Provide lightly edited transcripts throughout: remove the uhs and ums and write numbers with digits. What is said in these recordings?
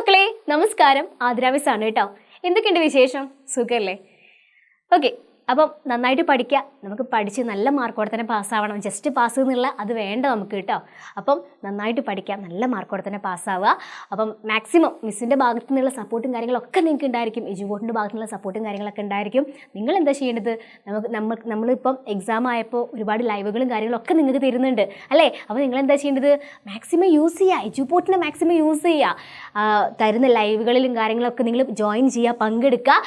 മക്കളെ നമസ്കാരം, ആതിര മിസ് ആണ് കേട്ടോ. എന്തൊക്കെയുണ്ട് വിശേഷം? സുഖല്ലേ? ഓക്കെ, അപ്പം നന്നായിട്ട് പഠിക്കുക. നമുക്ക് പഠിച്ച് നല്ല മാർക്കോടെ തന്നെ പാസ്സാവണം. ജസ്റ്റ് പാസ് എന്നുള്ള അത് വേണ്ട നമുക്ക് കേട്ടോ. അപ്പം നന്നായിട്ട് പഠിക്കുക, നല്ല മാർക്കോടെ തന്നെ പാസ്സാവുക. അപ്പം മാക്സിമം മിസ്സിൻ്റെ ഭാഗത്തു നിന്നുള്ള സപ്പോർട്ടും കാര്യങ്ങളൊക്കെ നിങ്ങൾക്ക് ഉണ്ടായിരിക്കും. എജുബോർഡിൻ്റെ ഭാഗത്തു നിന്നുള്ള സപ്പോർട്ടും കാര്യങ്ങളൊക്കെ ഉണ്ടായിരിക്കും. നിങ്ങൾ എന്താ ചെയ്യേണ്ടത്? നമ്മളിപ്പം എക്സാം ആയപ്പോൾ ഒരുപാട് ലൈവുകളും കാര്യങ്ങളൊക്കെ നിങ്ങൾക്ക് തരുന്നുണ്ട് അല്ലേ? അപ്പോൾ നിങ്ങൾ എന്താ ചെയ്യേണ്ടത്? മാക്സിമം യൂസ് ചെയ്യുക, എജുബോർഡിനെ മാക്സിമം യൂസ് ചെയ്യുക. തരുന്ന ലൈവുകളിലും കാര്യങ്ങളൊക്കെ നിങ്ങൾ ജോയിൻ ചെയ്യുക, പങ്കെടുക്കുക.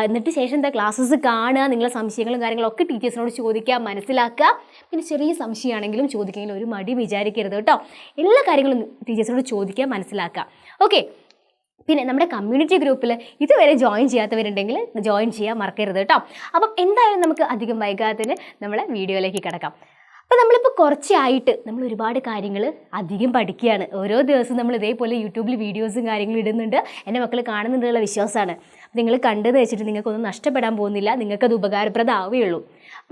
എന്നിട്ട് ശേഷം എന്താ ക്ലാസ്സസ് കാണുക, നിങ്ങളെ സംശയങ്ങളും കാര്യങ്ങളൊക്കെ ടീച്ചേഴ്സിനോട് ചോദിക്കുക, മനസ്സിലാക്കുക. പിന്നെ ചെറിയ സംശയമാണെങ്കിലും ചോദിക്കുകയെങ്കിലും ഒരു മടി വിചാരിക്കരുത് കേട്ടോ. എല്ലാ കാര്യങ്ങളും ടീച്ചേഴ്സിനോട് ചോദിക്കുക, മനസ്സിലാക്കുക. ഓക്കെ, പിന്നെ നമ്മുടെ കമ്മ്യൂണിറ്റി ഗ്രൂപ്പിൽ ഇതുവരെ ജോയിൻ ചെയ്യാത്തവരുണ്ടെങ്കിൽ ജോയിൻ ചെയ്യാൻ മറക്കരുത് കേട്ടോ. അപ്പം എന്തായാലും നമുക്ക് അധികം വൈകാതെ തന്നെ നമ്മളെ വീഡിയോയിലേക്ക് കിടക്കാം. അപ്പോൾ നമ്മളിപ്പോൾ കുറച്ചായിട്ട് നമ്മൾ ഒരുപാട് കാര്യങ്ങൾ അധികം പഠിക്കുകയാണ്. ഓരോ ദിവസവും നമ്മൾ ഇതേപോലെ യൂട്യൂബിൽ വീഡിയോസും കാര്യങ്ങളും ഇടുന്നുണ്ട്. എൻ്റെ മക്കൾ കാണുന്നുണ്ടുള്ള വിശ്വാസമാണ്. നിങ്ങൾ കണ്ടത് വെച്ചിട്ട് നിങ്ങൾക്കൊന്നും നഷ്ടപ്പെടാൻ പോകുന്നില്ല, നിങ്ങൾക്കത് ഉപകാരപ്രദമാവുകയുള്ളൂ.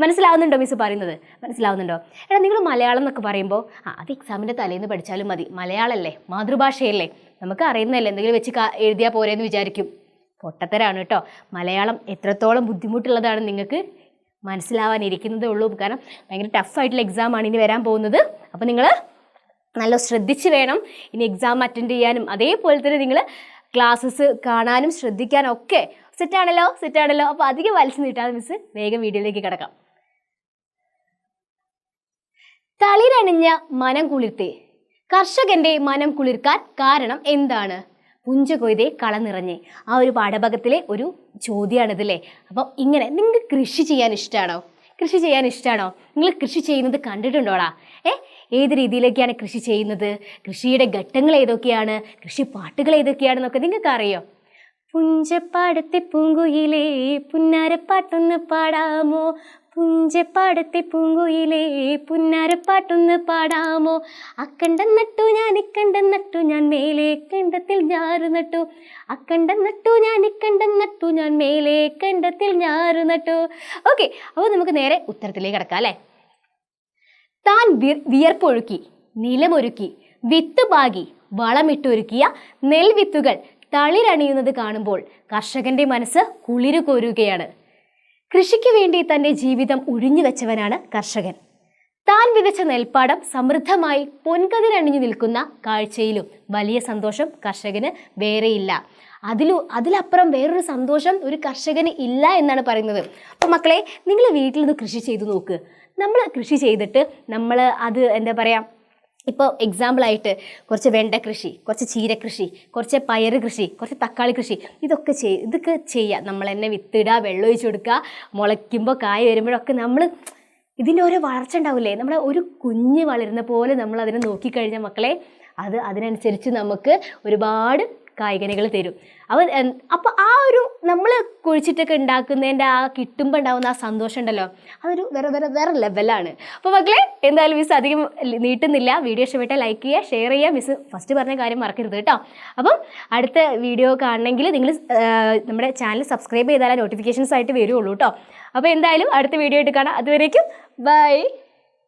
മനസ്സിലാവുന്നുണ്ടോ മിസ് പറയുന്നത്? മനസ്സിലാവുന്നുണ്ടോ? എടാ, നിങ്ങൾ മലയാളം എന്നൊക്കെ പറയുമ്പോൾ അത് എക്സാമിൻ്റെ തലേന്ന് പഠിച്ചാലും മതി. മലയാളമല്ലേ, മാതൃഭാഷയല്ലേ, നമുക്ക് അറിയുന്നതല്ലേ, എന്തെങ്കിലും വെച്ച് എഴുതിയാൽ പോരെയെന്ന് വിചാരിക്കും. പൊട്ടത്തരാണ് കേട്ടോ. മലയാളം എത്രത്തോളം ബുദ്ധിമുട്ടുള്ളതാണ് നിങ്ങൾക്ക് മനസ്സിലാവാനിരിക്കുന്നതേ ഉള്ളൂ. കാരണം ഭയങ്കര ടഫായിട്ടുള്ള എക്സാമാണ് ഇനി വരാൻ പോകുന്നത്. അപ്പോൾ നിങ്ങൾ നല്ല ശ്രദ്ധിച്ച് വേണം ഇനി എക്സാം അറ്റൻഡ് ചെയ്യാനും അതേപോലെ തന്നെ നിങ്ങൾ ക്ലാസ്സസ് കാണാനും ശ്രദ്ധിക്കാനും ഒക്കെ. സെറ്റാണല്ലോ? അപ്പോൾ അധികം വലിച്ചു നീട്ടാതെ മിസ് വേഗം വീഡിയോയിലേക്ക് കിടക്കാം. തളിരണിഞ്ഞ മനം കുളിർത്തേ, കർഷകന്റെ മനം കുളിർക്കാൻ കാരണം എന്താണ്? പുഞ്ച കൊയ്തേ കള നിറഞ്ഞേ. ആ ഒരു പാഠഭാഗത്തിലെ ഒരു ചോദ്യമാണിതല്ലേ. അപ്പം ഇങ്ങനെ നിങ്ങൾക്ക് കൃഷി ചെയ്യാൻ ഇഷ്ടമാണോ? നിങ്ങൾ കൃഷി ചെയ്യുന്നത് കണ്ടിട്ടുണ്ടോടാ? ഏത് രീതിയിലേക്കാണ് കൃഷി ചെയ്യുന്നത്? കൃഷിയുടെ ഘട്ടങ്ങൾ ഏതൊക്കെയാണ്? കൃഷി പാട്ടുകൾ ഏതൊക്കെയാണെന്നൊക്കെ നിങ്ങൾക്ക് അറിയോ? പുഞ്ചപ്പാടത്തെ പൂങ്കുയിലേ പുന്നാരപ്പാട്ടൊന്ന് പാടാമോ, പുഞ്ചപ്പാടത്തെ പൂങ്കുയിലേ പുന്നാരപ്പാട്ടൊന്ന് പാടാമോ, അക്കണ്ടം നട്ടു ഞാൻ ഇക്കണ്ടം നട്ടു ഞാൻ മേലെ കണ്ടത്തിൽ ഞാറ് നട്ടു, അക്കണ്ടം നട്ടു ഞാൻ ഇക്കണ്ടം നട്ടു ഞാൻ മേലെ കണ്ടത്തിൽ ഞാറ് നട്ടു. ഓക്കെ, അപ്പോൾ നമുക്ക് നേരെ ഉത്തരത്തിലേക്ക് കിടക്കാം അല്ലേ. താൻ വിയർപ്പൊഴുക്കി നിലമൊരുക്കി വിത്ത് പാകി വളമിട്ടൊരുക്കിയ നെൽവിത്തുകൾ തളിരണിയുന്നത് കാണുമ്പോൾ കർഷകന്റെ മനസ്സ് കുളിരു കോരുകയാണ്. കൃഷിക്ക് വേണ്ടി തൻ്റെ ജീവിതം ഉഴിഞ്ഞു വെച്ചവനാണ് കർഷകൻ. താൻ വിതച്ച നെൽപ്പാടം സമൃദ്ധമായി പൊൻകതിരണിഞ്ഞു നിൽക്കുന്ന കാഴ്ചയിലും വലിയ സന്തോഷം കർഷകന് വേറെയില്ല. അതിലപ്പുറം വേറൊരു സന്തോഷം ഒരു കർഷകന് ഇല്ല എന്നാണ് പറയുന്നത്. അപ്പോൾ മക്കളെ, നിങ്ങൾ വീട്ടിൽ നിന്ന് കൃഷി ചെയ്ത് നോക്ക്. നമ്മൾ കൃഷി ചെയ്തിട്ട് നമ്മൾ അത് എന്താ പറയുക, ഇപ്പോൾ എക്സാമ്പിളായിട്ട് കുറച്ച് വെണ്ട കൃഷി, കുറച്ച് ചീര കൃഷി, കുറച്ച് പയർ കൃഷി, കുറച്ച് തക്കാളി കൃഷി, ഇതൊക്കെ ചെയ്യുക. നമ്മൾ തന്നെ വിത്തിടുക, വെള്ളം ഒഴിച്ച് കൊടുക്കുക. മുളയ്ക്കുമ്പോൾ കായ് വരുമ്പോഴൊക്കെ നമ്മൾ ഇതിൻ്റെ ഓരോ വളർച്ച ഉണ്ടാവില്ലേ, നമ്മളെ ഒരു കുഞ്ഞ് വളരുന്ന പോലെ നമ്മൾ അതിനെ നോക്കിക്കഴിഞ്ഞാൽ മക്കളെ അതിനനുസരിച്ച് നമുക്ക് ഒരുപാട് കായ്കനികൾ തരും. അപ്പോൾ ആ ഒരു നമ്മൾ കുഴിച്ചിട്ടൊക്കെ ഉണ്ടാക്കുന്നതിൻ്റെ ആ കിട്ടുമ്പോൾ ഉണ്ടാകുന്ന ആ സന്തോഷം ഉണ്ടല്ലോ, അതൊരു വേറെ ലെവലാണ്. അപ്പോൾ മക്കളെ, എന്തായാലും മിസ് അധികം നീട്ടുന്നില്ല. വീഡിയോ ഇഷ്ടപ്പെട്ടാൽ ലൈക്ക് ചെയ്യുക, ഷെയർ ചെയ്യുക. മിസ് ഫസ്റ്റ് പറഞ്ഞ കാര്യം മറക്കരുത് കേട്ടോ. അപ്പം അടുത്ത വീഡിയോ കാണണമെങ്കിൽ നിങ്ങൾ നമ്മുടെ ചാനൽ സബ്സ്ക്രൈബ് ചെയ്താലേ നോട്ടിഫിക്കേഷൻസ് ആയിട്ട് വരുള്ളൂ കേട്ടോ. അപ്പോൾ എന്തായാലും അടുത്ത വീഡിയോ ആയിട്ട് കാണാം. അതുവരേക്കും ബൈ.